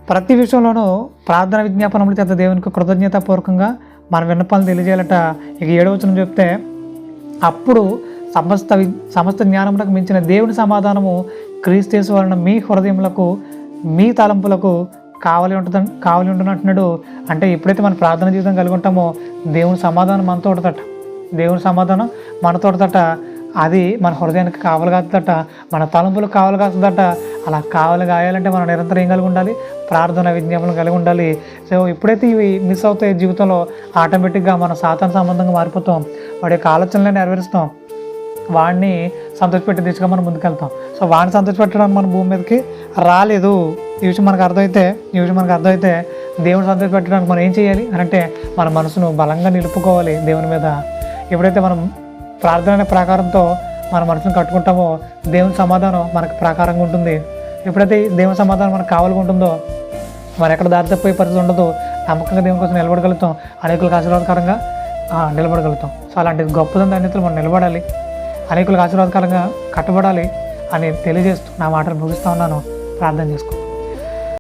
ప్రతి విషయంలోనూ ప్రార్థన విజ్ఞాపనముల చేత దేవునికి కృతజ్ఞతాపూర్వకంగా మన విన్నపాలను తెలియజేయాలట. ఇక 7వ వచనం చెప్తే, అప్పుడు సమస్త జ్ఞానములకు మించిన దేవుని సమాధానము క్రీస్తు యేసు వలన మీ హృదయములకు మీ తలంపులకు కావలి ఉంటున్నట్టున్నాడు. అంటే ఎప్పుడైతే మన ప్రార్థన జీవితం కలిగి ఉంటామో దేవుని సమాధానం మనతో ఉంటుందట. దేవుని సమాధానం మనతో ఉంటుందట. అది మన హృదయానికి కావలి కాస్తుందట, మన తలంపులకు కావలి కాస్తుందట. అలా కావలి కాయాలంటే మనం నిరంతరం ఏం కలిగి ఉండాలి? ప్రార్థన విజ్ఞాపనలు కలిగి ఉండాలి. సో ఎప్పుడైతే ఇవి మిస్ అవుతాయి జీవితంలో, ఆటోమేటిక్గా మనం సాతాను సంబంధంగా మారిపోతాం. వాడి యొక్క ఆలోచనలే నెరవేరుస్తాం. వాడిని సంతోషపెట్టే దిశగా మనం ముందుకెళ్తాం. సో వాడిని సంతోషపెట్టడానికి మన భూమి మీదకి రాలేదు. ఈ విషయం మనకు అర్థమైతే దేవుని సంతోషపెట్టడానికి మనం ఏం చేయాలి అని అంటే, మన మనసును బలంగా నిలుపుకోవాలి దేవుని మీద. ఎప్పుడైతే మనం ప్రార్థన అనే ప్రాకారంతో మన మనసును కట్టుకుంటామో దేవుని సమాధానం మనకు ప్రాకారంగా ఉంటుంది. ఎప్పుడైతే దేవుని సమాధానం మనకు కావాలిగా ఉంటుందో మనం ఎక్కడ దారి తప్పిపోయే పరిస్థితి ఉండదు. నమ్మకంగా దేవుని కోసం నిలబడగలుగుతాం, అనేకులకు ఆశీర్వాదకరంగా నిలబడగలుగుతాం. సో అలాంటి గొప్పదంత అన్నిటిలో మనం నిలబడాలి, అనేకులకు ఆశీర్వాదకరంగా కట్టబడాలి అని తెలియజేస్తూ నా మాటలు ముగిస్తూ ఉన్నాను. ప్రార్థన చేసుకో.